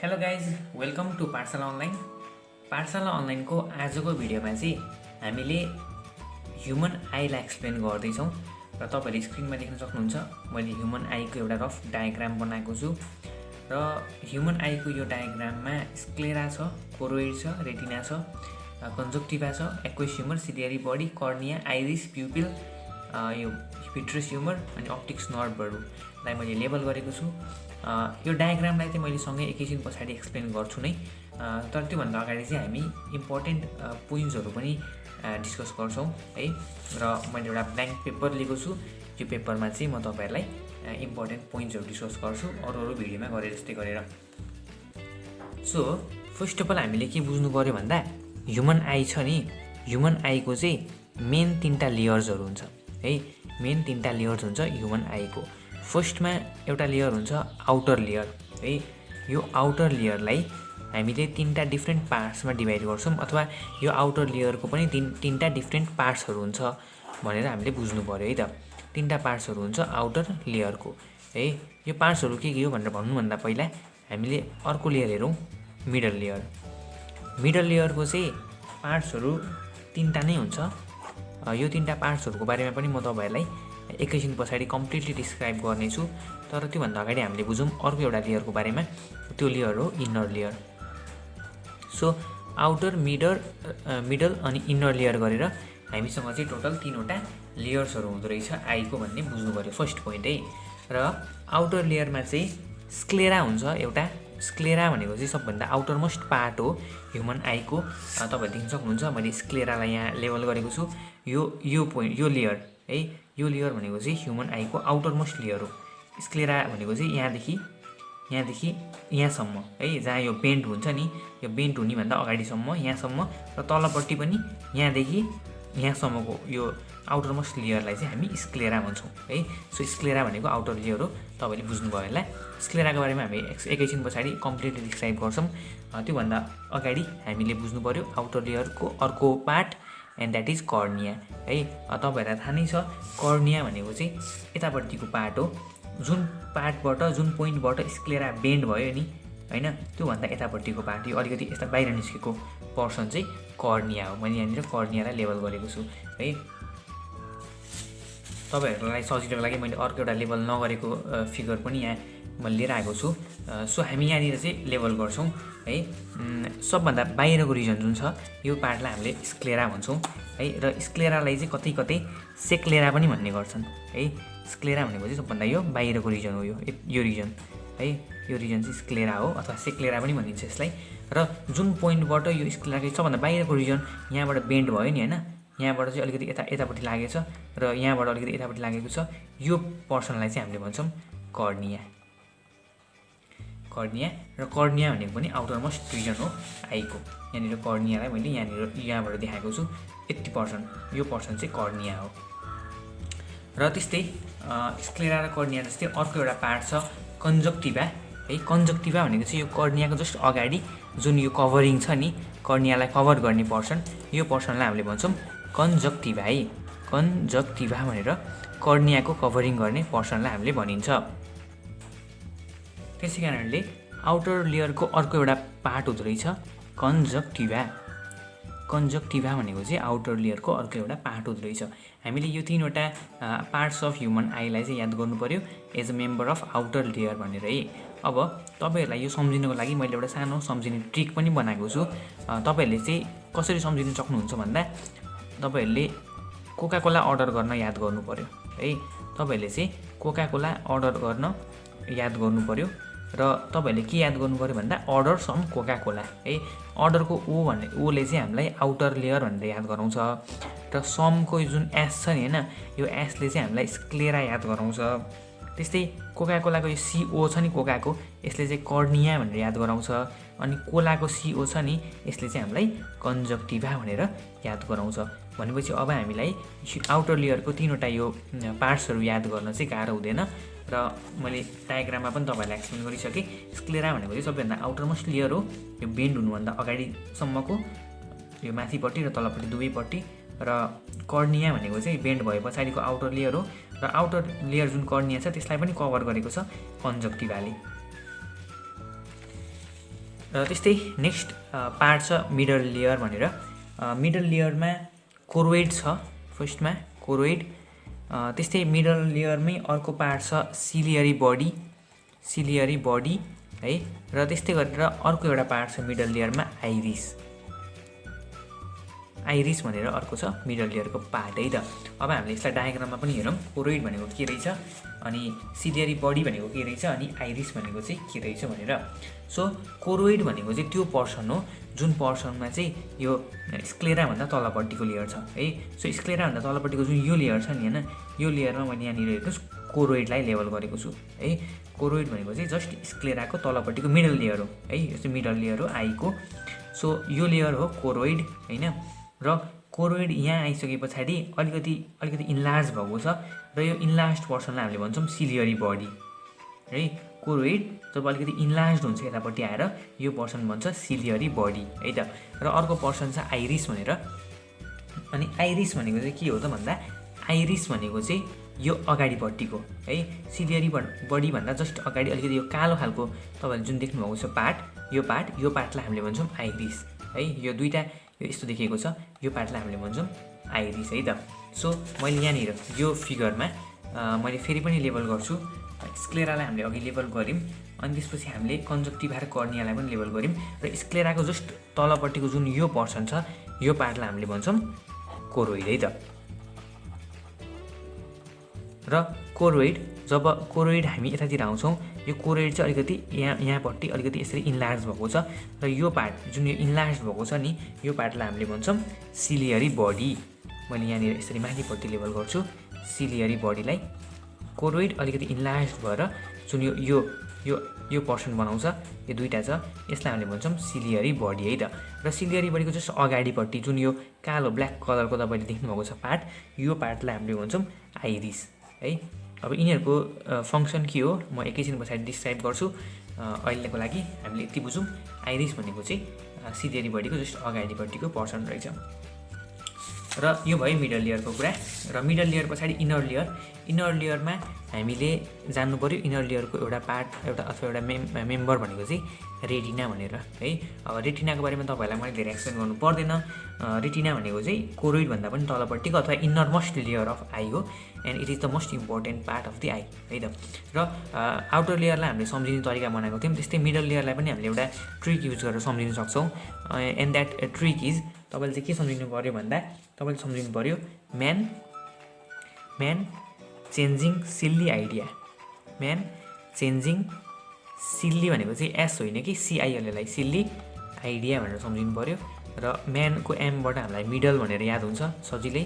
Hello guys, welcome to पाठशाला online. पाठशाला अनलाइनको आजको भिडियोमा चाहिँ हामीले ह्युमन आईलाई एक्सप्लेन गर्दैछौँ र तपाईँले स्क्रिनमा देख्न सक्नुहुन्छ मैले ह्युमन आईको एउटा रफ डायग्राम बनाएको छु र ह्युमन आईको यो डायग्राममा स्क्लेरा छ, कोरोइड छ, रेटिना छ, कन्जक्टिभा छ, aqueous humour, ciliary body, cornea, iris, pupil, यो भिट्रस ह्युमर अनि अप्टिक्स नर्भहरूलाई मैले लेबल गरेको छु। यो डायग्रामलाई चाहिँ मैले सँगै एकैछिन पछाडि एक्सप्लेन गर्छु नै, तर त्योभन्दा अगाडि चाहिँ हामी इम्पोर्टेन्ट पोइन्ट्सहरू पनि डिस्कस गर्छौँ है। र मैले एउटा ब्ल्याङ्क पेपर लिएको छु, यो पेपरमा चाहिँ म तपाईँहरूलाई इम्पोर्टेन्ट पोइन्ट्सहरू डिस्कस गर्छु अरू भिडियोमा गरे जस्तै गरेर। सो फर्स्ट अफ अल हामीले के बुझ्नु पऱ्यो भन्दा ह्युमन आई छ नि, ह्युमन आईको चाहिँ मेन 3टा लेयर्सहरू हुन्छ है। मेन 3टा लेयर्स हुन्छ ह्युमन आईको। फर्स्टमा एउटा लेयर हुन्छ आउटर लेयर है। यो आउटर लेयरलाई हामीले 3टा डिफ्रेन्ट पार्ट्समा डिभाइड गर्छौँ, अथवा यो आउटर लेयरको पनि 3टा डिफ्रेन्ट पार्ट्सहरू हुन्छ भनेर हामीले बुझ्नु पऱ्यो है त। 3टा पार्ट्सहरू हुन्छ आउटर लेयरको है। यो पार्ट्सहरू के हो भनेर भन्नुभन्दा पहिला हामीले अर्को लेयर हेरौँ, मिडल लेयर। मिडल लेयरको चाहिँ पार्ट्सहरू 3टा नै हुन्छ। यो 3टा पार्ट्सहरूको बारेमा पनि म तपाईँहरूलाई एकैछिन पछाडि कम्प्लिटली डिस्क्राइब गर्नेछु, तर त्योभन्दा अगाडि हामीले बुझौँ अर्को एउटा लेयरको बारेमा। त्यो लेयर हो inner layer. So outer, middle अनि इन्नर लेयर गरेर हामीसँग चाहिँ टोटल 3वटा लेयर्सहरू हुँदो रहेछ आईको भन्ने बुझ्नु पऱ्यो, फर्स्ट पोइन्ट है। र आउटर लेयरमा चाहिँ स्क्लेरा हुन्छ एउटा। स्क्लेरा भनेको चाहिँ सबभन्दा आउटर मोस्ट पार्ट हो ह्युमन आईको। तपाईँले देख्न सक्नुहुन्छ मैले स्क्लेरालाई यहाँ लेबल गरेको छु। यो पोइन्ट, यो लेयर है, यो लेयर भनेको चाहिँ ह्युमन आईको आउटर मोस्ट लेयर हो। स्क्लेरा भनेको चाहिँ यहाँदेखि यहाँसम्म है, जहाँ यो बेन्ड हुन्छ नि, यो बेन्ड हुने भन्दा अगाडिसम्म यहाँसम्म, र तलपट्टि पनि यहाँदेखि यहाँसम्मको यो आउटर मोस्ट लेयरलाई चाहिँ हामी स्क्लेरा भन्छौँ है। सो स्क्लेरा भनेको आउटर लेयर हो, तपाईँले बुझ्नुभयो होला। स्क्लेराको बारेमा हामी एकैछिन पछाडि कम्प्लिटली डिस्क्राइब गर्छौँ। त्योभन्दा अगाडि हामीले बुझ्नु पऱ्यो आउटर लेयरको अर्को part, and that is cornea है। तपाईँहरूलाई थाहा नै छ कर्निया भनेको चाहिँ यतापट्टिको पार्ट हो, जुन पार्टबाट, जुन पोइन्टबाट स्क्लेरा बेन्ड भयो नि होइन, त्योभन्दा यतापट्टिको पार्ट, यो अलिकति यता बाहिर निस्केको पर्सन चाहिँ कर्निया हो। मैले यहाँनिर कर्नियालाई लेबल गरेको छु है। तपाईँहरूलाई सजिलोको लागि मैले अर्को एउटा लेबल नगरेको फिगर पनि यहाँ मैले लिएर आएको छु। सो हामी यहाँनिर चाहिँ लेबल गर्छौँ है। सबभन्दा बाहिरको रिजन जुन छ यो पार्टलाई हामीले स्क्लेरा भन्छौँ है। र स्क्लेरालाई चाहिँ कतै कतै सेक्लेरा पनि भन्ने गर्छन् है। स्क्लेरा भनेको चाहिँ सबभन्दा यो बाहिरको रिजन हो, यो रिजन है। यो रिजन चाहिँ स्क्लेरा हो, अथवा सेक्लेरा पनि भनिन्छ यसलाई। र जुन पोइन्टबाट यो स्क्लेराको सबभन्दा बाहिरको रिजन यहाँबाट बेन्ड भयो नि होइन, यहाँबाट चाहिँ अलिकति यतापट्टि लागेछ र यहाँबाट अलिकति यतापट्टि लागेको छ, यो पर्सनलाई चाहिँ हामीले भन्छौँ कर्निया। र कर्निया भनेको पनि आउटर मोस्ट रिजन हो आईको। यहाँनिर कर्नियालाई मैले यहाँबाट देखाएको छु, यति पर्सन, यो पर्सन चाहिँ कर्निया हो। र त्यस्तै स्क्लेरा र कर्निया जस्तै अर्को एउटा पार्ट छ कन्जक्टिभा है। कन्जक्टिभा भनेको चाहिँ यो कर्नियाको जस्ट अगाडि जुन यो कभरिङ छ नि, कर्नियालाई कभर गर्ने पर्सन, यो पर्सनलाई हामीले भन्छौँ कन्जक्टिभा है। कन्जक्टिभा भनेर कर्नियाको कभरिङ गर्ने पर्सनलाई हामीले भनिन्छ। त्यसै कारणले आउटर लेयरको अर्को एउटा पार्ट हुँदो रहेछ कन्जक्टिभा। कन्जक्टिभा भनेको चाहिँ आउटर लेयरको अर्को एउटा पार्ट हुँदो रहेछ। हामीले यो 3वटा पार्ट्स अफ ह्युमन आईलाई चाहिँ याद गर्नु पऱ्यो as a member of outer layer भनेर है। अब तपाईँहरूलाई यो सम्झिनुको लागि मैले एउटा सानो सम्झिने ट्रिक पनि बनाएको छु। तपाईँहरूले चाहिँ कसरी सम्झिनु सक्नुहुन्छ भन्दा तपाईँहरूले कोका कोला अर्डर गर्न याद गर्नु पऱ्यो है। तपाईँहरूले चाहिँ कोका कोला अर्डर गर्न याद गर्नु पऱ्यो, र तपाईँहरूले के याद गर्नु पऱ्यो भन्दा अर्डर सम कोका कोला है। अर्डरको ओले चाहिँ हामीलाई आउटर लेयर भनेर याद गराउँछ, र समको जुन एस छ नि होइन, यो एसले चाहिँ हामीलाई स्क्लेरा याद गराउँछ। त्यस्तै कोका कोलाको यो सिओ छ नि, कोकाको, यसले चाहिँ कर्निया भनेर याद गराउँछ। अनि कोलाको सिओ छ नि, यसले चाहिँ हामीलाई कन्जक्टिभा भनेर याद गराउँछ। भनेपछि अब हामीलाई आउटर लेयरको 3वटा यो पार्ट्सहरू याद गर्न चाहिँ गाह्रो हुँदैन। र मैले डायग्राममा पनि तपाईँहरूलाई एक्सप्लेन गरिसकेँ। स्क्लेरा भनेको चाहिँ सबैभन्दा आउटर मोस्ट लेयर हो, यो बेन्ड हुनुभन्दा अगाडिसम्मको, यो माथिपट्टि र तलपट्टि दुवैपट्टि। र कर्निया भनेको चाहिँ बेन्ड भए पछाडिको आउटर लेयर हो, र आउटर लेयर जुन कर्निया छ त्यसलाई पनि कभर गरेको छ कन्जक्टिभाले। र त्यस्तै नेक्स्ट पार्ट छ मिडल लेयर भनेर। मिडल लेयरमा कोरोइड छ, फर्स्टमा कोरोइड। त्यस्तै मिडल लेयरमै अर्को पार्ट छ सिलियरी बडी है। र त्यस्तै गरेर अर्को एउटा पार्ट छ मिडल लेयरमा आइरिस भनेर अर्को छ मिडल लेयरको पार्ट है त। अब हामीले यसलाई डायग्राममा पनि हेरौँ, कोरोइड भनेको के रहेछ, अनि सिलियरी बडी भनेको के रहेछ, अनि आइरिस भनेको चाहिँ के रहेछ भनेर। सो कोरोइड भनेको चाहिँ त्यो पोर्सन हो जुन पोर्सनमा चाहिँ यो स्क्लेराभन्दा तलपट्टिको लेयर छ है। सो स्क्लेराभन्दा तलपट्टिको जुन यो लेयर छ नि होइन, यो लेयरमा मैले यहाँनिर हेर्नुहोस् कोरोइडलाई लेबल गरेको छु है। कोरोइड भनेको चाहिँ जस्ट स्क्लेराको तलपट्टिको मिडल लेयर हो है, यो चाहिँ मिडल लेयर हो आईको। सो यो लेयर हो कोरोइड होइन। र कोरोइड यहाँ आइसके पछाडि अलिकति इन्लार्ज भएको छ, र यो इन्लार्ज पोर्सनलाई हामीले भन्छौँ सिलियरी बडी है। कोरोइड जब अलिकति इन्लार्ज हुन्छ यतापट्टि आएर यो पोर्सन भन्छ सिलियरी बडी है त। र अर्को पोर्सन छ आइरिस भनेर। अनि आइरिस भनेको चाहिँ के हो त भन्दा, आइरिस भनेको चाहिँ यो अगाडिपट्टिको है, सिलियरी बडीभन्दा जस्ट अगाडि अलिकति यो कालो खालको तपाईँहरूले जुन देख्नुभएको छ पार्ट, यो पार्टलाई हामीले भन्छौँ आइरिस है। यो दुईवटा यो यस्तो देखिएको छ, यो पार्टलाई हामीले भन्छौँ आइरिस है त। सो मैले यहाँनिर यो फिगरमा मैले फेरि पनि लेबल गर्छु, स्क्लेरालाई हामीले अघि लेबल गऱ्यौँ, अनि त्यसपछि हामीले कन्जक्टिभा र कर्नियालाई पनि लेबल गऱ्यौँ। र स्क्लेराको जस्ट तलपट्टिको जुन यो पोर्सन छ यो पार्टलाई हामीले भन्छौँ कोरोइड है त। र कोरोइड, जब कोरोइड हामी यतातिर आउँछौँ, यो कोरोइड चाहिँ अलिकति यहाँपट्टि अलिकति यसरी इन्लार्ज भएको छ, र यो पार्ट जुन यो इन्लार्ज भएको छ नि यो पार्टलाई हामीले भन्छौँ सिलियरी बडी। मैले यहाँनिर यसरी माथिपट्टि लेबल गर्छु सिलियरी बडीलाई। कोरोइड अलिकति इन्लार्ज भएर जुन यो पोर्सन बनाउँछ, यो दुईवटा छ, यसलाई हामीले भन्छौँ सिलियरी बडी है त। र सिलियरी बडीको जस्ट अगाडिपट्टि जुन यो कालो ब्ल्याक कलरको तपाईँले देख्नुभएको छ पार्ट, यो पार्टलाई हामीले भन्छौँ आइरिस है। अब यिनीहरूको फङ्सन के हो म एकैछिन पछाडि डिस्क्राइब गर्छु। अहिलेको लागि हामीले यति बुझौँ, आइरिस भनेको चाहिँ सिलियरी बडीको जस्ट अगाडिपट्टिको पोर्सन रहेछ। र यो भयो मिडल लेयरको कुरा। र मिडल लेयर पछाडि इनर लेयरमा हामीले जान्नु पऱ्यो इनर लेयरको एउटा पार्ट अथवा एउटा मेम्बर भनेको चाहिँ रेटिना भनेर है। अब रेटिनाको बारेमा तपाईँहरूलाई मैले धेरै एक्सप्लेन गर्नु पर्दैन। रेटिना भनेको चाहिँ कोरोइडभन्दा पनि तलपट्टिको अथवा innermost layer of eye हो, and it is the most important part of the eye है त। र आउटर लेयरलाई हामीले सम्झिने तरिका बनाएको थियौँ, त्यस्तै मिडल लेयरलाई पनि हामीले एउटा ट्रिक युज गरेर सम्झिन सक्छौँ। एन्ड द्याट ट्रिक इज, तपाईँले चाहिँ के सम्झिनु पऱ्यो भन्दा, तपाईँले सम्झिनु पऱ्यो म्यान चेन्जिङ सिल्ली आइडिया। म्यान चेन्जिङ सिल्ली भनेको चाहिँ एस होइन कि सिआइएलएलाई, सिल्ली आइडिया भनेर सम्झिनु पऱ्यो। र म्यानको एमबाट हामीलाई मिडल भनेर याद हुन्छ सजिलै।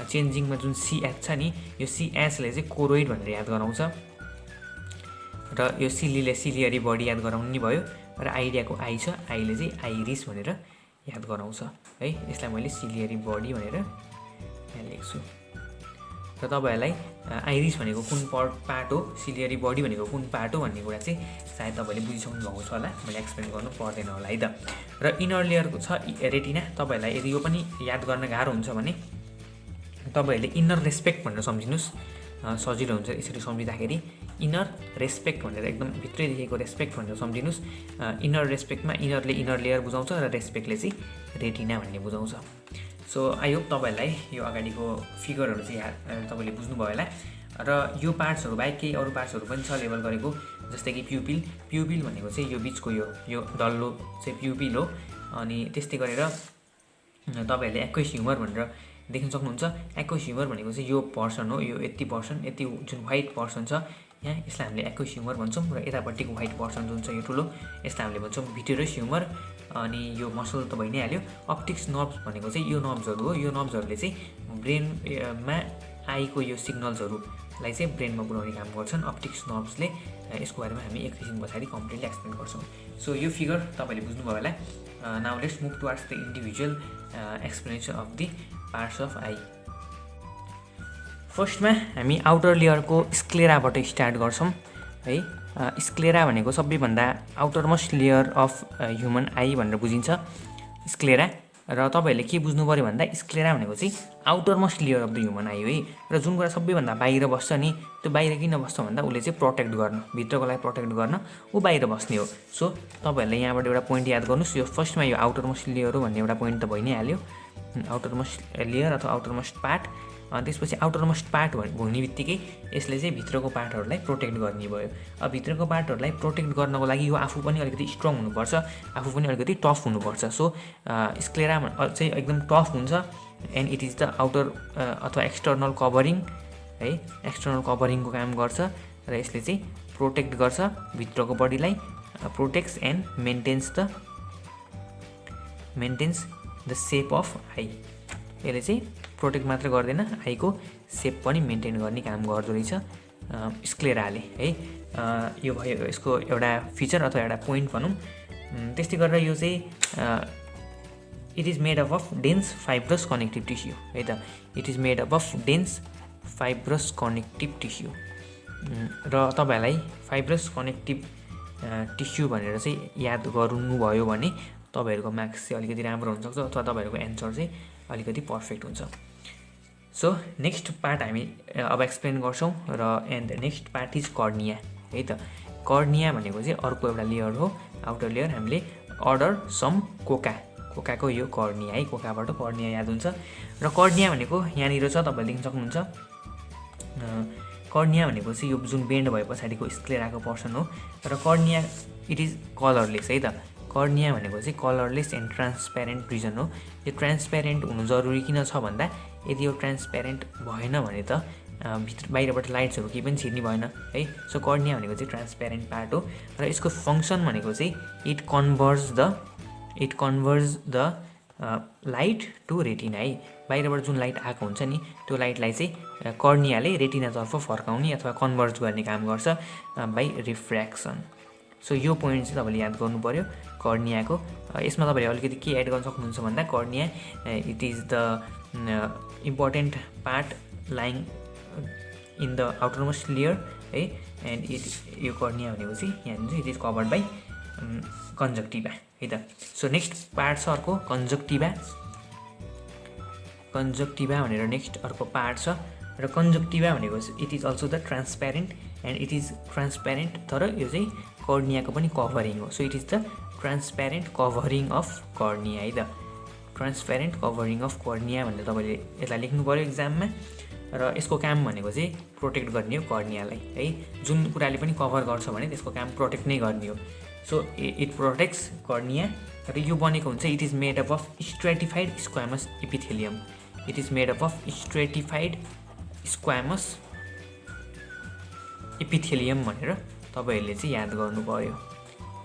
चेन्जिङमा जुन सिएच छ नि, यो सिएचले चाहिँ कोरोइड भनेर याद गराउँछ, र यो सिल्लीले सिलियरी बडी याद गराउनु नि भयो। र आइडियाको आई छ, आईले चाहिँ आइरिस भनेर याद गराउँछ है। यसलाई मैले सिलियरी बडी भनेर यहाँ लेख्छु। र तपाईँहरूलाई आइरिस भनेको कुन पार्ट हो, सिलियरी बडी भनेको कुन पार्ट हो भन्ने कुरा चाहिँ सायद तपाईँले बुझिसक्नु भएको छ होला, मैले एक्सप्लेन गर्नु पर्दैन होला है त। र इनर लेयरको छ रेटिना। तपाईँहरूलाई यदि यो पनि याद गर्न गाह्रो हुन्छ भने तपाईँहरूले इनर रेस्पेक्ट भनेर सम्झिनुहोस्, सजिलो हुन्छ यसरी सम्झिँदाखेरि। इनर रेस्पेक्ट भनेर एकदम भित्रैदेखिको रेस्पेक्ट भनेर सम्झिनुहोस्। इनर रेस्पेक्टमा इनरले इनर लेयर बुझाउँछ र रेस्पेक्टले चाहिँ रेटिना भन्ने बुझाउँछ। सो आई होप तपाईँहरूलाई यो अगाडिको फिगरहरू चाहिँ तपाईँले बुझ्नुभयो होला। र यो पार्ट्सहरू बाहेक केही अरू पार्ट्सहरू पनि छ लेबल गरेको, जस्तै कि प्युपिल भनेको चाहिँ यो बिचको यो डल्लो चाहिँ प्युपिल हो। अनि त्यस्तै गरेर तपाईँहरूले एक्वेस ह्युमर भनेर देख्न सक्नुहुन्छ। एक्वेस ह्युमर भनेको चाहिँ यो पर्सन हो, यो यति जुन व्हाइट पर्सन छ यहाँ, यसलाई हामीले एक्वेस ह्युमर भन्छौँ। र यतापट्टिको व्हाइट पर्सन जुन छ यो ठुलो, यसलाई हामीले भन्छौँ भिटेरस ह्युमर। अनि यो मसल त भइ नै हाल्यो। अप्टिक्स नर्भ्स भनेको चाहिँ यो नर्भ्सहरू हो, यो नर्भ्सहरूले चाहिँ ब्रेनमा आईको यो सिग्नल्सहरूलाई चाहिँ ब्रेनमा पुर्याउने काम गर्छन् अप्टिक्स नर्भ्सले। यसको बारेमा हामी एकैछिन पछाडि कम्प्लिटली एक्सप्लेन गर्छौँ। सो यो फिगर तपाईँले बुझ्नुभयो होला। Now let's move towards the individual explanation of the parts of I. फर्स्टमा हामी आउटर लेयरको स्क्लेराबाट स्टार्ट गर्छौँ है। स्क्लेरा भनेको सबैभन्दा outer most layer of human I भनेर बुझिन्छ स्क्लेरा र तपाईँहरूले के बुझ्नु पऱ्यो भन्दा स्क्लेरा भनेको चाहिँ outer most layer of the human I हो है। र जुन कुरा सबैभन्दा बाहिर बस्छ नि त्यो बाहिर किन बस्छ भन्दा उसले चाहिँ प्रोटेक्ट गर्न, भित्रकोलाई प्रोटेक्ट गर्न ऊ बाहिर बस्ने हो। सो तपाईँहरूले यहाँबाट एउटा पोइन्ट याद गर्नुहोस्, यो फर्स्टमा यो आउटर मोस्ट लेयर हो भन्ने एउटा पोइन्ट त भइ नै हाल्यो, आउटर मोस्ट लेयर अथवा आउटर मोस्ट पार्ट। त्यसपछि आउटर मोस्ट पार्ट हुने बित्तिकै यसले चाहिँ भित्रको पार्टहरूलाई प्रोटेक्ट गर्ने भयो। अब भित्रको पार्टहरूलाई प्रोटेक्ट गर्नको लागि यो आफू पनि अलिकति स्ट्रङ हुनुपर्छ, आफू पनि अलिकति टफ हुनुपर्छ। सो स्क्लेरा चाहिँ एकदम टफ हुन्छ and it is the outer अथवा एक्सटर्नल कभरिङ है, एक्सटर्नल कभरिङको काम गर्छ र यसले चाहिँ प्रोटेक्ट गर्छ भित्रको बडीलाई, protects and maintains the shape of I. यसले चाहिँ प्रोटेक्ट मात्र गर्दैन, आईको सेप पनि मेन्टेन गर्ने काम गर्दो रहेछ स्क्लेराले है। यो भयो यसको एउटा फिचर अथवा एउटा पोइन्ट भनौँ। त्यस्तै गरेर यो चाहिँ it is made of dense fibrous connective tissue है त, it is made of dense fibrous connective tissue. र तपाईँहरूलाई फाइब्रस कनेक्टिभ टिस्यु भनेर चाहिँ याद गर्नुभयो भने तपाईँहरूको मार्क्स चाहिँ अलिकति राम्रो हुनसक्छ अथवा तपाईँहरूको एन्सर चाहिँ अलिकति पर्फेक्ट हुन्छ। सो नेक्स्ट पार्ट हामी अब एक्सप्लेन गर्छौँ र and next part is cornea है त। कर्निया भनेको चाहिँ अर्को एउटा लेयर हो, आउटर लेयर। हामीले अर्डर सम कोकाको यो कर्निया है, कोकाबाट कर्निया याद हुन्छ। र कर्निया भनेको यहाँनिर छ, तपाईँले देख्न सक्नुहुन्छ। कर्निया भनेको चाहिँ यो जुन बेन्ड भए पछाडिको स्क्लेराको पर्सन हो र कर्निया इट इज कलरलेस है त। कर्निया भनेको चाहिँ कलरलेस एन्ड ट्रान्सप्यारेन्ट रिजन हो। यो ट्रान्सप्यारेन्ट हुनु जरुरी किन छ भन्दा यदि यो ट्रान्सप्यारेन्ट भएन भने त बाहिरबाट लाइट्सहरू केही पनि छिर्ने भएन है। सो कर्निया भनेको चाहिँ ट्रान्सप्यारेन्ट पार्ट हो र यसको फङ्सन भनेको चाहिँ it converge the light to retina है। बाहिरबाट जुन लाइट आएको हुन्छ नि त्यो लाइटलाई चाहिँ कर्नियाले रेटिनातर्फ फर्काउने अथवा कन्भर्ज गर्ने काम गर्छ बाई रिफ्र्याक्सन। सो यो पोइन्ट चाहिँ तपाईँले याद गर्नु पऱ्यो कर्नियाको। यसमा तपाईँले अलिकति के एड गर्न सक्नुहुन्छ भन्दा cornea it is the important part lying in the outermost layer है। एन्ड यो कर्निया भनेको चाहिँ यहाँनिर it is covered by conjunctiva है त। सो नेक्स्ट पार्ट छ अर्को कन्जक्टिभा भनेर नेक्स्ट अर्को पार्ट छ। र कन्जक्टिभा भनेको it is also the transparent and it is transparent, तर यो चाहिँ कर्नियाको पनि कभरिङ हो। So it is the transparent covering of cornea है त, ट्रान्सप्यारेन्ट कभरिङ अफ कर्निया भनेर तपाईँले यसलाई लेख्नु पऱ्यो इक्जाममा। र यसको काम भनेको चाहिँ प्रोटेक्ट गर्ने हो कर्नियालाई है। जुन कुराले पनि कभर गर्छ भने त्यसको काम प्रोटेक्ट नै गर्ने हो। सो इट प्रोटेक्ट्स कर्निया र यो बनेको हुन्छ it is made up of stratified squamous epithelium. It is made up of stratified squamous epithelium भनेर तपाईँहरूले चाहिँ याद गर्नु पऱ्यो।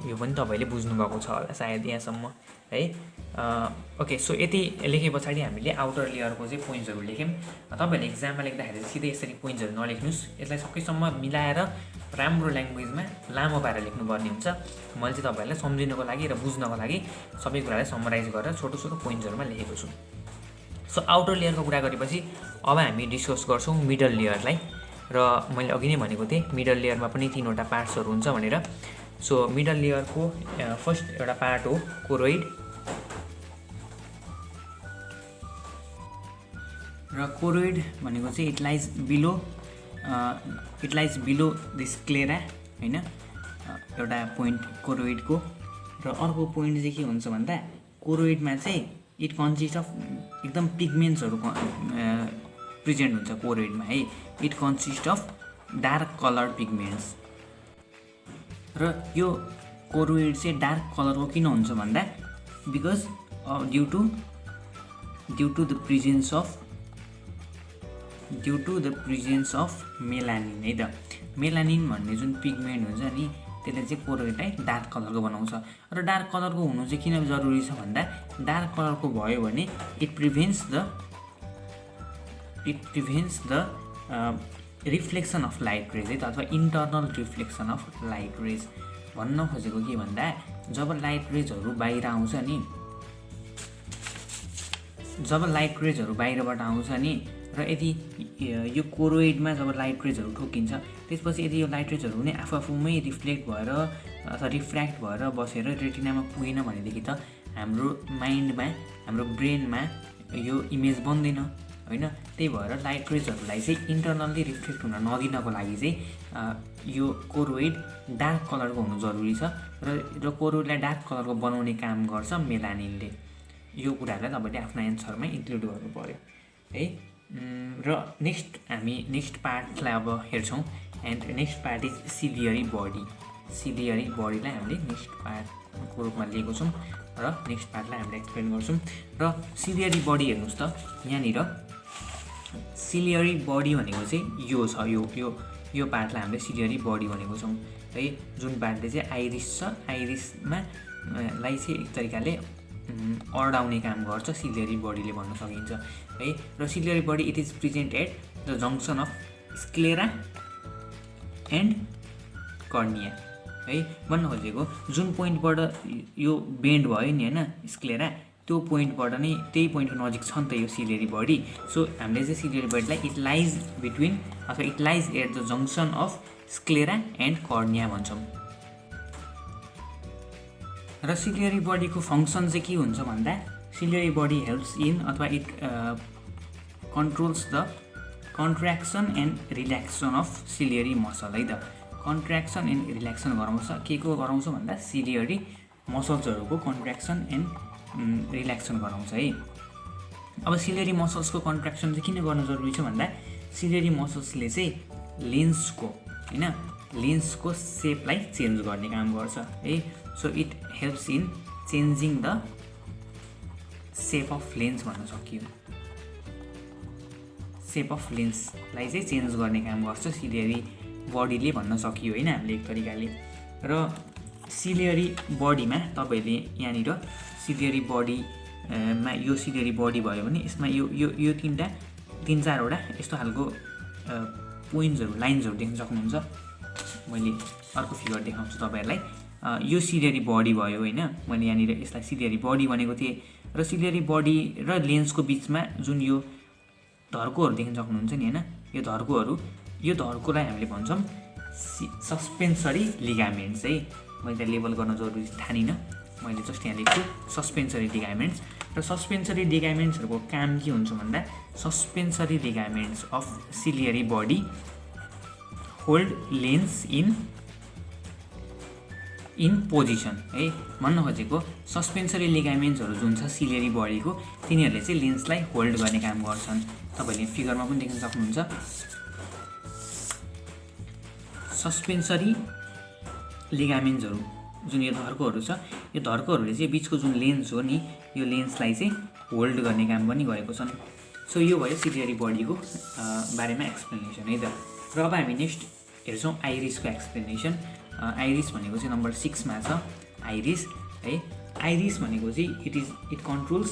यो पनि तपाईँले बुझ्नुभएको छ होला सायद यहाँसम्म है। ओके, सो यति लेखे पछाडि हामीले आउटर लेयरको चाहिँ पोइन्ट्सहरू लेख्यौँ। तपाईँहरूले इक्जाममा लेख्दाखेरि सिधै यसरी पोइन्ट्सहरू नलेख्नुहोस्, यसलाई सबैसम्म मिलाएर राम्रो ल्याङ्ग्वेजमा लामो पारेर लेख्नुपर्ने हुन्छ। मैले चाहिँ तपाईँहरूलाई सम्झिनको लागि र बुझ्नको लागि सबै कुरालाई समराइज गरेर छोटो छोटो पोइन्ट्सहरूमा लेखेको छु। सो आउटर लेयरको कुरा गरेपछि अब हामी डिस्कस गर्छौँ मिडल लेयरलाई। र मैले अघि नै भनेको थिएँ मिडल लेयरमा पनि 3वटा पार्ट्सहरू हुन्छ भनेर। सो मिडल लेयरको फर्स्ट एउटा पार्ट हो कोरोइड। र कोरोइड भनेको चाहिँ it lies below the sclera होइन, एउटा पोइन्ट कोरोइडको। र अर्को पोइन्ट चाहिँ के हुन्छ भन्दा कोरोइडमा चाहिँ इट कन्सिस्ट अफ एकदम पिगमेन्ट्सहरू प्रेजेन्ट हुन्छ कोरोइडमा है। It consist of dark colour pigments. र यो कोरोइड चाहिँ डार्क कलरको किन हुन्छ भन्दा because due to the presence of melanin है त। मेलानिन भन्ने जुन पिगमेन्ट हुन्छ नि त्यसले चाहिँ कोरोइडलाई डार्क कलरको बनाउँछ। र डार्क कलरको हुनु चाहिँ किन जरुरी छ भन्दा डार्क कलरको भयो भने it prevents the reflection of light rays है त, अथवा internal reflection of light rays. भन्न खोजेको के भन्दा जब लाइट रेजहरू बाहिर आउँछ नि, जब लाइट रेजहरू बाहिरबाट आउँछ नि र यदि यो कोरोइडमा जब लाइट रेजहरू ठोकिन्छ त्यसपछि यदि यो लाइट रेजहरू नै आफूमै रिफ्लेक्ट भएर अथवा रिफ्र्याक्ट भएर बसेर रेटिनामा पुगेन भनेदेखि त हाम्रो माइन्डमा हाम्रो ब्रेनमा यो इमेज बन्दैन होइन। त्यही भएर लाइट रेजहरूलाई चाहिँ इन्टरनल्ली रिफ्लेक्ट हुन नदिनको लागि चाहिँ यो कोरोइड डार्क कलरको हुनु जरुरी छ र कोरोइडलाई डार्क कलरको बनाउने काम गर्छ मेलानिनले। यो कुराहरूलाई तपाईँले आफ्नो एन्सरमा इन्क्लुड गर्नु पर्यो है। र हामी नेक्स्ट पार्टलाई अब हेर्छौँ। And next part is ciliary body. Ciliary बडीलाई हामीले नेक्स्ट पार्टको रूपमा लिएको छौँ र नेक्स्ट पार्टलाई हामीले एक्सप्लेन गर्छौँ। र सिलियरी बडी हेर्नुहोस् त, यहाँनिर सिलियरी बडी भनेको चाहिँ यो छ, यो पार्टलाई हामीले सिलियरी बडी भनेको छौँ है। जुन पार्टले चाहिँ आइरिस छ, आइरिसमा लाई चाहिँ एक तरिकाले अड्याउने काम गर्छ सिलियरी बडीले भन्न सकिन्छ है। र ciliary body it is present at the junction of sclera and cornea है। भन्न खोजेको जुन पोइन्टबाट यो बेन्ड भयो नि होइन स्क्लेरा, त्यो पोइन्टबाट नै त्यही पोइन्टको नजिक छ नि त यो सिलियरी बडी। सो हामीले चाहिँ सिलियरी बडीलाई इट लाइज बिट्विन अथवा it lies at the junction of sclera and cornea भन्छौँ। र सिलियरी बडीको फङ्सन चाहिँ के हुन्छ भन्दा सिलियरी बडी हेल्प्स इन अथवा it controls the contraction and relaxation of ciliary muscle है त। कन्ट्र्याक्सन एन्ड रिल्याक्सन गराउँछ, के को गराउँछ भन्दा सिलियरी मसल्सहरूको कन्ट्र्याक्सन एन्ड रिल्याक्सन गराउँछ है। अब सिलियरी मसल्सको कन्ट्र्याक्सन चाहिँ किन गर्न जरुरी छ भन्दा सिलियरी मसल्सले चाहिँ लेन्सको सेपलाई चेन्ज गर्ने काम गर्छ है। So it helps in changing the shape of lens भन्न सकियो। सेप अफ लेन्सलाई चाहिँ चेन्ज गर्ने काम गर्छ सिलियरी बडीले भन्न सकियो होइन हामीले एक तरिकाले। र सिलियरी बडीमा तपाईँहरूले यहाँनिर सिलियरी बडीमा यो सिलियरी बडी भयो भने यसमा यो तिन चारवटा यस्तो खालको पोइन्ट्सहरू लाइन्सहरू देख्न सक्नुहुन्छ। मैले अर्को फिगर देखाउँछु तपाईँहरूलाई। यो सिलियरी बडी भयो होइन, मैले यहाँनिर यसलाई सिलियरी बडी भनेको थिएँ। र सिलियरी बडी र लेन्सको बिचमा जुन यो धर्कोहरू देख्न सक्नुहुन्छ नि होइन, यो धर्कोलाई हामीले भन्छौँ सस्पेन्सरी लिगामेन्ट्स है। मैले त्यहाँ लेबल गर्न जरुरी ठानिनँ, मैले जस्ट यहाँ लेख्छु सस्पेन्सरी लिगामेन्ट्स। र सस्पेन्सरी लिगामेन्ट्सहरूको काम के हुन्छ भन्दा suspensory ligaments of ciliary body hold lens in position है। भन्न खोजेको सस्पेन्सरी लिगामेन्ट्सहरू जुन छ सिलियरी बडीको तिनीहरूले चाहिँ लेन्सलाई होल्ड गर्ने काम गर्छन्। तपाईँले फिगरमा पनि देख्न सक्नुहुन्छ सस्पेन्सरी लिगामेन्ट्सहरू जुन यो धर्कोहरू छ, यो धर्कोहरूले चाहिँ बिचको जुन लेन्स हो नि यो लेन्सलाई चाहिँ होल्ड गर्ने काम पनि गरेको छन्। सो यो भयो सिलियरी बडीको बारेमा एक्सप्लेनेसन है त। र अब हामी नेक्स्ट हेर्छौँ आइरिसको एक्सप्लेनेसन। आइरिस भनेको चाहिँ नम्बर 6 मा छ आइरिस है। आइरिस भनेको चाहिँ it controls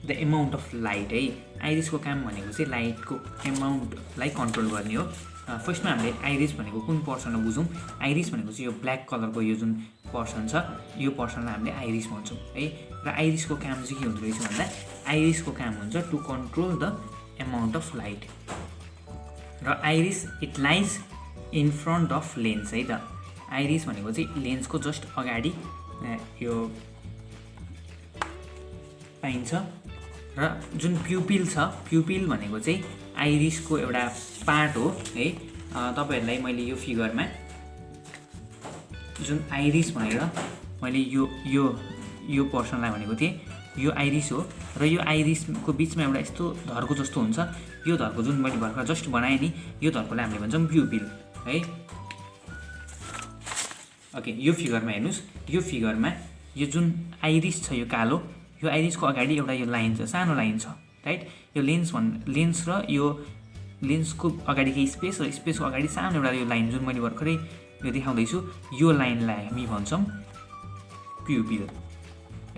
the amount of light है। आइरिसको काम भनेको चाहिँ लाइटको एमाउन्टलाई कन्ट्रोल गर्ने हो। फर्स्टमा हामीले आइरिस भनेको कुन पर्सनलाई बुझौँ। आइरिस भनेको चाहिँ यो ब्ल्याक कलरको यो जुन पर्सन छ यो पर्सनलाई हामीले आइरिस भन्छौँ है। र आइरिसको काम चाहिँ के हुँदो रहेछ भन्दा आइरिसको काम हुन्छ to control the amount of light. र iris it lies in front of lens है त। आइरिस भनेको चाहिँ लेन्सको जस्ट अगाडि यो पाइन्छ। र जुन प्युपिल छ, प्युपिल भनेको चाहिँ आइरिसको एउटा पार्ट हो है। तपाईँहरूलाई मैले यो फिगरमा जुन आइरिस भनेर मैले यो पर्सनलाई भनेको थिएँ यो आइरिस हो। र यो आइरिसको बिचमा एउटा यस्तो धर्को जस्तो हुन्छ, यो धर्को जुन मैले भर्खर जस्ट बनाएँ नि यो धर्कोलाई हामीले भन्छौँ प्युपिल है। ओके, यो फिगरमा हेर्नुहोस्, यो फिगरमा यो जुन आइरिस छ यो कालो, यो आइरिसको अगाडि एउटा यो लाइन छ, सानो लाइन छ राइट। यो लेन्स र यो लेन्सको अगाडि केही स्पेस र स्पेसको अगाडि सानो एउटा यो लाइन जुन मैले भर्खरै यो देखाउँदैछु यो लाइनलाई हामी भन्छौँ प्युपिल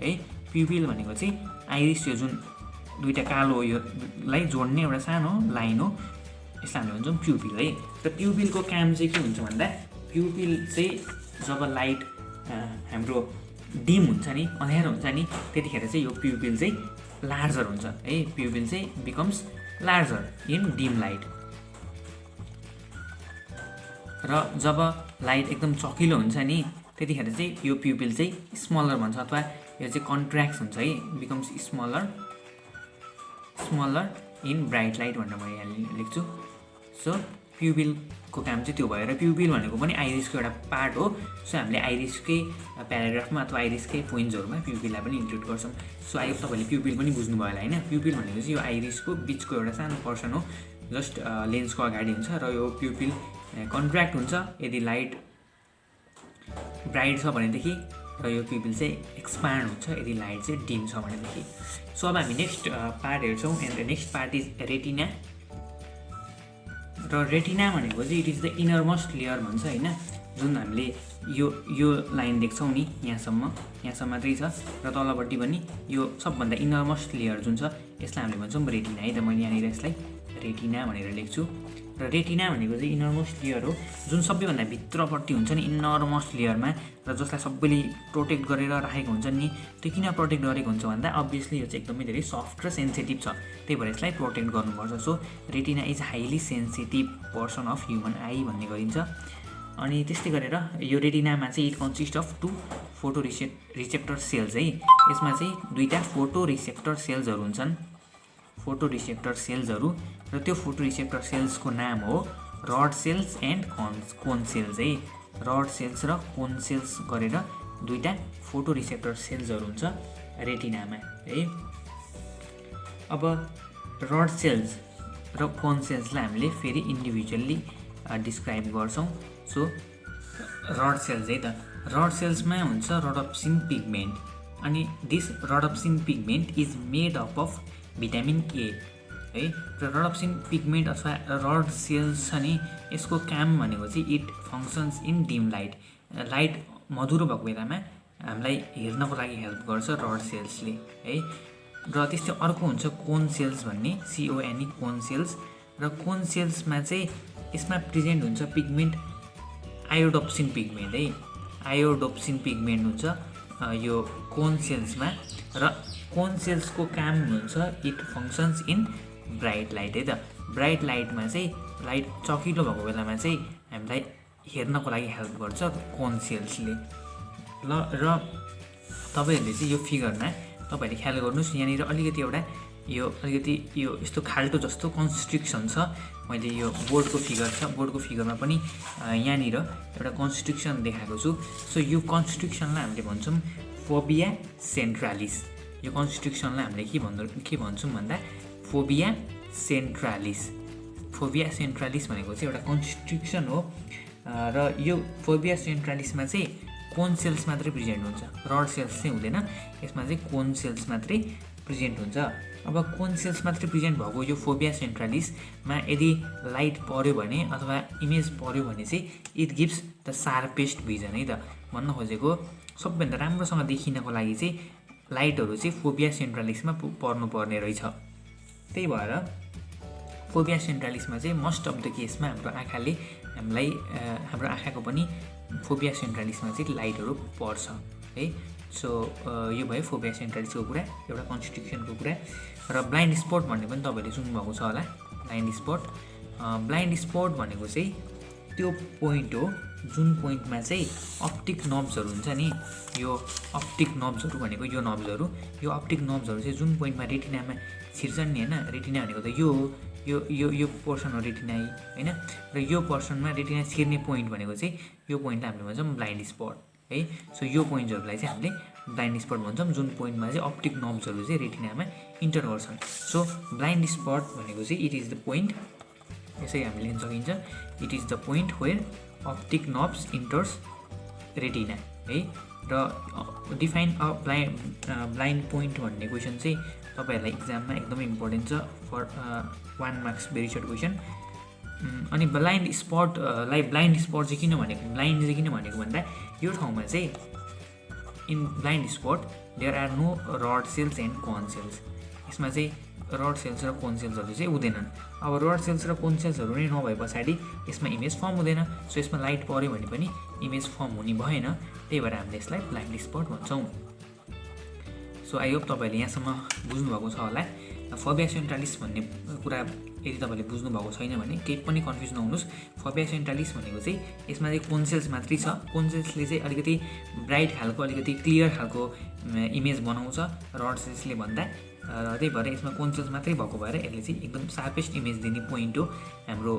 है। प्युपिल भनेको चाहिँ आइरिस यो जुन दुईवटा कालो योलाई जोड्ने एउटा सानो लाइन हो, यसलाई हामीले भन्छौँ प्युपिल है। र प्युपिलको काम चाहिँ के हुन्छ भन्दा प्युपिल चाहिँ जब लाइट हाम्रो डिम हुन्छ नि, अँध्यारो हुन्छ नि, त्यतिखेर चाहिँ यो प्युपिल चाहिँ लार्जर हुन्छ है। प्युपिल चाहिँ becomes larger in dim light. र जब लाइट एकदम चकिलो हुन्छ नि त्यतिखेर चाहिँ यो प्युपिल चाहिँ स्मलर भन्छ अथवा यो चाहिँ कन्ट्र्याक्ट्स हुन्छ है, becomes smaller in bright light भनेर म यहाँ लेख्छु। सो प्युपिलको काम चाहिँ त्यो भएर प्युपिल भनेको पनि आइरिसको एउटा पार्ट हो। सो हामीले आइरिसकै प्याराग्राफमा अथवा आइरिसकै पोइन्ट्सहरूमा प्युपिललाई पनि इन्क्लुड गर्छौँ। सो आई होप तपाईँले प्युपिल पनि बुझ्नुभयो होला होइन। प्युपिल भनेको चाहिँ यो आइरिसको बिचको एउटा सानो पर्सन हो, जस्ट लेन्सको अगाडि हुन्छ र यो प्युपिल कन्ट्र्याक्ट हुन्छ यदि लाइट ब्राइट छ भनेदेखि, र यो प्युपिल चाहिँ एक्सपान्ड हुन्छ यदि लाइट चाहिँ डिम छ भनेदेखि। सो अब हामी नेक्स्ट पार्ट हेर्छौँ and the next part is retina. र रेटिना भनेको चाहिँ it is the innermost layer भन्छ होइन, जुन हामीले यो लाइन देख्छौँ नि यहाँसम्म मात्रै छ र तलपट्टि पनि यो सबभन्दा इनरमोस्ट लेयर जुन छ यसलाई हामीले भन्छौँ रेटिना है त। मैले यहाँनिर यसलाई रेटिना भनेर लेख्छु। र रेटिना भनेको चाहिँ इनरमोस्ट लेयर हो, जुन सबैभन्दा भित्रपट्टि हुन्छ नि इनरमोस्ट लेयरमा, र जसलाई सबैले प्रोटेक्ट गरेर राखेको हुन्छ नि। त्यो किन प्रोटेक्ट गरेको हुन्छ भन्दा अभियसली यो चाहिँ एकदमै धेरै सफ्ट र सेन्सिटिभ छ, त्यही भएर यसलाई प्रोटेक्ट गर्नुपर्छ। So retina is highly sensitive portion of human I भन्ने गरिन्छ। अनि त्यस्तै गरेर यो रेटिनामा चाहिँ it consist of 2 photo receptor cells है। यसमा चाहिँ 2टा फोटो रिसेप्टर सेल्सहरू हुन्छन्, फोटो रिसेप्टर सेल्सहरू, र त्यो फोटो रिसेप्टर सेल्सको नाम हो rod cells and cone cells है। रड सेल्स र कोन सेल्स गरेर 2टा फोटो रिसेप्टर सेल्सहरू हुन्छ रेटिनामा है। अब रड सेल्स र कोन सेल्सलाई हामीले फेरि इन्डिभिजुअल्ली डिस्क्राइब गर्छौँ। सो रड सेल्स है त, रड सेल्समा हुन्छ रोडोप्सिन पिगमेन्ट, अनि this rhodopsin pigment is made up of vitamin A है। र रोडोप्सिन पिगमेन्ट अथवा रड सेल्स छ नि, यसको काम भनेको चाहिँ it functions in dim light, light मधुरो भएको बेलामा हामीलाई हेर्नको लागि हेल्प गर्छ रड सेल्सले है। र त्यस्तै अर्को हुन्छ कोन सेल्स भन्ने, CONE कोन सेल्स। र कोन सेल्समा चाहिँ यसमा प्रेजेन्ट हुन्छ पिगमेन्ट आयोडोप्सिन पिगमेन्ट है, आयोडोप्सिन पिगमेन्ट हुन्छ यो कोन सेल्समा। र कोन सेल्सको काम हुन्छ it functions in bright light है त। ब्राइट लाइटमा चाहिँ लाइट चकिलो भएको बेलामा चाहिँ हामीलाई हेर्नको लागि हेल्प गर्छ कोन सेल्सले। र तपाईँहरूले चाहिँ यो फिगरमा तपाईँहरूले ख्याल गर्नुहोस्, यहाँनिर अलिकति यो यस्तो खाल्टो जस्तो कन्स्ट्रिक्सन छ। मैले यो बोर्डको फिगर छ, बोर्डको फिगरमा पनि यहाँनिर एउटा कन्स्ट्रिक्सन देखाएको छु। सो यो कन्स्ट्रिक्सनलाई हामीले भन्छौँ फोबिया सेन्ट्रालिस। यो कन्स्ट्रिक्सनलाई हामीले के भन्छौँ भन्दा फोबिया सेन्ट्रालिस। फोबिया सेन्ट्रालिस भनेको चाहिँ एउटा कन्स्ट्रिक्सन हो, र यो फोबिया सेन्ट्रालिसमा चाहिँ कोन सेल्स मात्रै प्रेजेन्ट हुन्छ, रड सेल्स चाहिँ हुँदैन, यसमा चाहिँ कोन सेल्स मात्रै प्रेजेन्ट हुन्छ। अब कोन सेल्स मात्रै प्रेजेन्ट भएको यो फोबिया सेन्ट्रालिसमा यदि लाइट पऱ्यो भने अथवा इमेज पऱ्यो भने चाहिँ इट गिभ्स द सार्पेस्ट भिजन है त। भन्न खोजेको सबभन्दा राम्रोसँग देखिनको लागि चाहिँ लाइटहरू चाहिँ फोबिया सेन्ट्रालिसमा पर्नुपर्ने रहेछ। त्यही भएर फोबिया सेन्ट्रालिसमा चाहिँ मोस्ट अफ द केसमा हाम्रो आँखाको पनि फोबिया सेन्ट्रालिसमा चाहिँ लाइटहरू पर्छ है। सो यो भयो फोबिया सेन्ट्रालिसको कुरा, एउटा कन्स्ट्रिक्सनको कुरा। र ब्लाइन्ड स्पट भन्ने पनि तपाईँहरूले सुन्नुभएको छ होला। ब्लाइन्ड स्पट भनेको चाहिँ त्यो पोइन्ट हो जुन पोइन्टमा चाहिँ अप्टिक नब्सहरू हुन्छ नि, यो अप्टिक नब्सहरू भनेको यो अप्टिक नब्सहरू चाहिँ जुन पोइन्टमा रेटिनामा छिर्छन् नि होइन। रेटिना भनेको त यो हो, यो पोर्सन हो रेटिना होइन। र यो पोर्सनमा रेटिना छिर्ने पोइन्ट भनेको चाहिँ यो पोइन्टलाई हामीले भन्छौँ ब्लाइन्ड स्पट है। सो यो पोइन्ट्सहरूलाई चाहिँ हामीले ब्लाइन्ड स्पट भन्छौँ, जुन पोइन्टमा चाहिँ अप्टिक नब्सहरू चाहिँ रेटिनामा इन्टर गर्छन्। सो ब्लाइन्ड स्पट भनेको चाहिँ इट इज द पोइन्ट, यसै हामीले लेख्न सकिन्छ, it is the point where optic nerves enters retina है। र डिफाइन अ ब्लाइन्ड पोइन्ट भन्ने क्वेसन चाहिँ तपाईँहरूलाई इक्जाममा एकदमै इम्पोर्टेन्ट छ for 1 marks very short question. अनि ब्लाइन्ड स्पटलाई ब्लाइन्ड स्पट चाहिँ किन भनेको भन्दा यो ठाउँमा चाहिँ in blind spot there are no rod cells and cone cells. यसमा चाहिँ रड सेल्स र कोन सेल्सहरू चाहिँ हुँदैनन्। अब रड सेल्स र कोन सेल्सहरू नै नभए पछाडि यसमा इमेज फर्म हुँदैन। सो यसमा लाइट पऱ्यो भने पनि इमेज फर्म हुने भएन, त्यही भएर हामीले यसलाई ब्लाइन्ड स्पट भन्छौँ। सो आई होप तपाईँहरूले यहाँसम्म बुझ्नुभएको छ होला। फोबिया सेन्ट्रालिस भन्ने कुरा यदि तपाईँले बुझ्नुभएको छैन भने केही पनि कन्फ्युज नहुनुहोस्। फोबिया सेन्ट्रालिस भनेको चाहिँ यसमा चाहिँ कोन सेल्स मात्रै छ। कोन सेल्सले चाहिँ अलिकति ब्राइट खालको अलिकति क्लियर खालको इमेज बनाउँछ रड सेल्सले भन्दा, र त्यही भएर यसमा कोन सेल्स मात्रै भएको भएर यसले चाहिँ एकदम सार्पेस्ट इमेज दिने पोइन्ट हो हाम्रो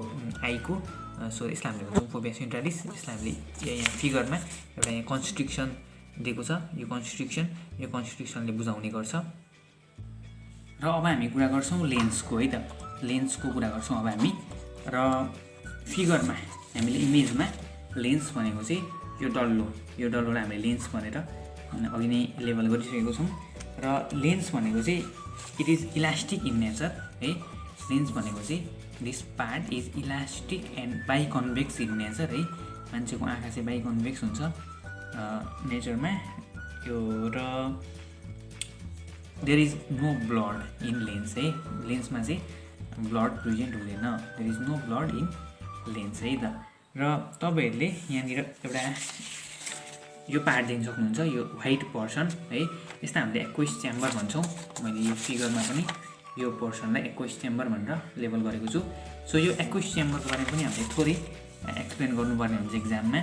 आईको। सो यसलाई हामीले भन्छौँ फोबिया सेन्ट्रालिस। यसलाई हामीले यहाँ फिगरमा एउटा यहाँ कन्स्ट्रिक्सन दिएको छ। यो कन्स्ट्रिक्सनले बुझाउने गर्छ। र अब हामी कुरा गर्छौँ लेन्सको है त, लेन्सको कुरा गर्छौँ अब हामी। र फिगरमा हामीले इमेजमा लेन्स भनेको चाहिँ यो डल्लोलाई हामीले लेन्स भनेर अघि नै लेबल गरिसकेको छौँ। र लेन्स भनेको चाहिँ it is elastic in nature है। लेन्स भनेको चाहिँ this part is elastic and biconvex in nature है। मान्छेको आँखा चाहिँ बाइकन्भेक्स हुन्छ नेचरमा यो। र there is no blood in lens है। लेन्समा चाहिँ ब्लड प्रेजेन्ट हुँदैन। There is no blood in lens है त। र तपाईँहरूले यहाँनिर एउटा यो पार्ट देख्न सक्नुहुन्छ, यो व्हाइट पोर्सन है। यसलाई हामीले एक्विस च्याम्बर भन्छौँ। मैले यो फिगरमा पनि यो पोर्सनलाई एक्विस च्याम्बर भनेर लेबल गरेको छु। सो यो एक्विस च्याम्बरको बारेमा पनि हामीले थोरै एक्सप्लेन गर्नुपर्ने हुन्छ एक्जाममा।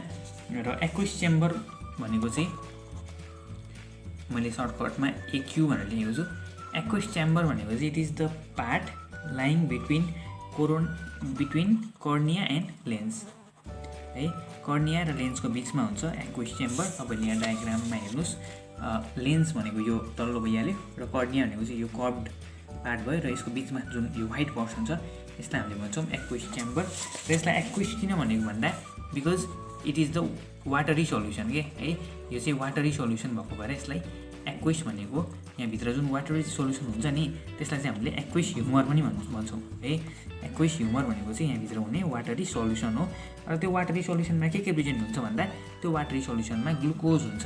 र एक्विस च्याम्बर भनेको चाहिँ मैले सर्टकटमा एक्यु भनेर लेखेको छु। एक्विस च्याम्बर भनेको चाहिँ it is the part lying between cornea and lens है। कर्निया र लेन्सको बिचमा हुन्छ एक्विस च्याम्बर। तपाईँले यहाँ डायग्राममा हेर्नुहोस्, लेन्स भनेको यो तल्लो भइहाल्यो र कर्निया भनेको चाहिँ यो कर्भड पार्ट भयो, र यसको बिचमा जुन यो व्हाइट पोर्सन छ यसलाई हामीले भन्छौँ एक्विस च्याम्बर। र यसलाई एक्विस किन भनेको भन्दा because it is the watery solution के है। यो चाहिँ वाटरी सल्युसन भएको भएर यसलाई एक्विस भनेको। यहाँभित्र जुन वाटरी सल्युसन हुन्छ नि त्यसलाई चाहिँ हामीले एक्विस ह्युमर पनि भन्छौँ है। एक्विस ह्युमर भनेको चाहिँ यहाँभित्र हुने वाटरी सल्युसन हो। र त्यो वाटरी सल्युसनमा के प्रेजेन्ट हुन्छ भन्दा त्यो वाटरी सल्युसनमा ग्लुकोज हुन्छ,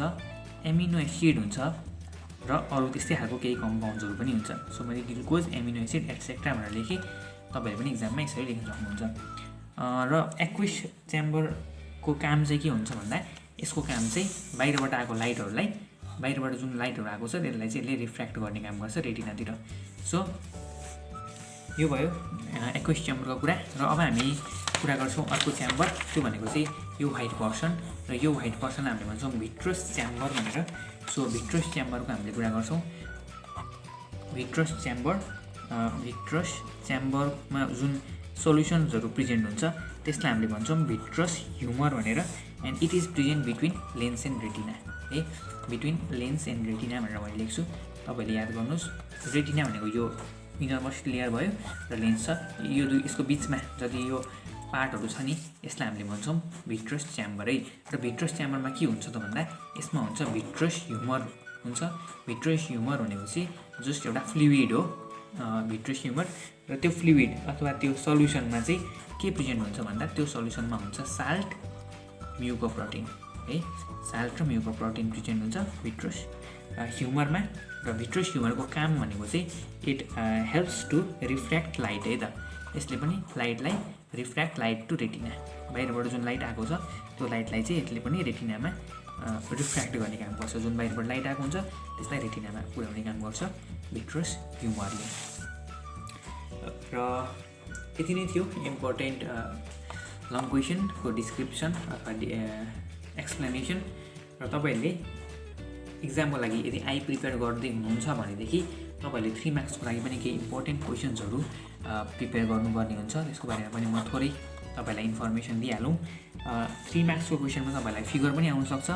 एमिनो एसिड हुन्छ र अरू त्यस्तै खालको केही कम्पाउन्ड्सहरू पनि हुन्छ। सो मैले ग्लुकोज, एमिनो एसिड एट्सेट्रा भनेर लेखेँ। तपाईँहरू पनि इक्जाममा यसरी लेख्न सक्नुहुन्छ। र एक्विस च्याम्बरको काम चाहिँ के हुन्छ भन्दा यसको काम चाहिँ बाहिरबाट आएको लाइटहरूलाई, बाहिरबाट जुन लाइटहरू आएको छ त्यसलाई चाहिँ यसले रिफ्र्याक्ट गर्ने काम गर्छ रेटिनातिर। सो यो भयो एक्विस च्याम्बरको कुरा। र अब हामी कुरा गर्छौँ अर्को च्याम्बर। त्यो भनेको चाहिँ यो व्हाइट पोर्सन। र यो व्हाइट पोर्सनलाई हामीले भन्छौँ भिट्रस च्याम्बर भनेर। सो भिट्रस च्याम्बरको हामीले कुरा गर्छौँ। भिट्रस च्याम्बरमा जुन सल्युसन्सहरू प्रेजेन्ट हुन्छ त्यसलाई हामीले भन्छौँ भिट्रस ह्युमर भनेर। And it is present between lens and retina है। बिट्विन लेन्स एन्ड रेटिना भनेर मैले लेख्छु। तपाईँले याद गर्नुहोस्, रेटिना भनेको यो इनरमोस्ट लेयर भयो र लेन्स छ यो यसको बिचमा जति यो पार्टहरू छ नि यसलाई हामीले भन्छौँ भिट्रस च्याम्बर है। र भिट्रस च्याम्बरमा के हुन्छ त भन्दा यसमा हुन्छ भिट्रस ह्युमर हुन्छ। भिट्रस ह्युमर भनेको चाहिँ जस्ट एउटा फ्लुइड हो भिट्रस ह्युमर। र त्यो फ्लुइड अथवा त्यो सल्युसनमा चाहिँ के प्रेजेन्ट हुन्छ भन्दा त्यो सल्युसनमा हुन्छ साल्ट, म्युकोप्रोटिन है। साल्ट र म्युकोप्रोटिन प्रेजेन्ट हुन्छ भिट्रस ह्युमरमा। र भिट्रस ह्युमरको काम भनेको चाहिँ इट हेल्प्स टु रिफ्र्याक्ट लाइट है त। यसले पनि लाइटलाई रिफ्र्याक्ट लाइट टु रेटिना, बाहिरबाट जुन लाइट आएको छ त्यो लाइटलाई चाहिँ यसले पनि रेटिनामा रिफ्र्याक्ट गर्ने काम गर्छ। जुन बाहिरबाट लाइट आएको हुन्छ त्यसलाई रेटिनामा पुर्याउने काम गर्छ भिट्रस ह्युमरले। र यति नै थियो इम्पोर्टेन्ट लङ क्वेसनको डिस्क्रिप्सन अथवा एक्सप्लेनेसन। र तपाईँहरूले इक्जामको लागि यदि आई प्रिपेयर गर्दै हुनुहुन्छ भनेदेखि तपाईँहरूले 3 मार्क्सको लागि पनि केही इम्पोर्टेन्ट क्वेसन्सहरू प्रिपेयर गर्नुपर्ने हुन्छ। त्यसको बारेमा पनि म थोरै तपाईँलाई इन्फर्मेसन दिइहालौँ। 3 मार्क्सको क्वेसनमा तपाईँलाई फिगर पनि आउनसक्छ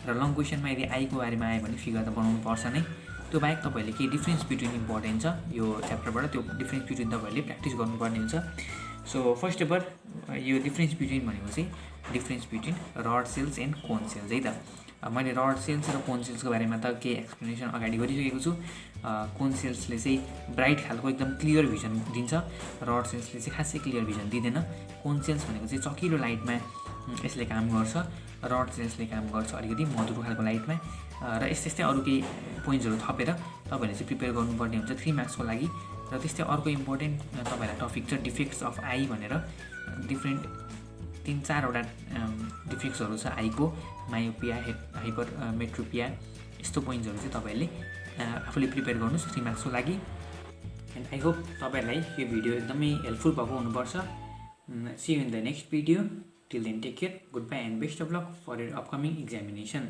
र लङ क्वेसनमा यदि आईको बारेमा आयो भने फिगर त बनाउनु पर्छ नै। त्यो बाहेक तपाईँहरूले केही डिफ्रेन्स बिट्विन इम्पोर्टेन्ट छ यो च्याप्टरबाट, त्यो डिफ्रेन्स बिट्विन तपाईँहरूले प्र्याक्टिस गर्नुपर्ने हुन्छ। सो फर्स्ट अफ अल यो डिफ्रेन्स बिट्विन भनेको चाहिँ difference between rod cells and cone cells है त। मैले रड सेल्स र कोन सेल्सको बारेमा त केही एक्सप्लेनेसन अगाडि गरिसकेको छु। कोन सेल्सले चाहिँ ब्राइट खालको एकदम क्लियर भिजन दिन्छ, रड सेल्सले चाहिँ खासै क्लियर भिजन दिँदैन। कोन सेल्स भनेको चाहिँ चकिलो लाइटमा यसले काम गर्छ, रड सेल्सले काम गर्छ अलिकति मधुरो खालको लाइटमा। र यस्तै अरू केही पोइन्ट्सहरू थपेर तपाईँहरूले चाहिँ प्रिपेयर गर्नुपर्ने हुन्छ 3 मार्क्सको लागि। र त्यस्तै अर्को इम्पोर्टेन्ट तपाईँलाई टपिक छ डिफेक्ट्स अफ आई भनेर। डिफ्रेन्ट 3-4वटा डिफेक्ट्सहरू छ आईको, मायोपिया, हाइपर मेट्रोपिया, यस्तो पोइन्ट्सहरू चाहिँ तपाईँहरूले आफूले प्रिपेयर गर्नुहोस् 3 मार्क्सको लागि। एन्ड आई होप तपाईँहरूलाई यो भिडियो एकदमै हेल्पफुल भएको हुनुपर्छ. See you in the next video. Till then take care, good bye and best of luck for your upcoming examination.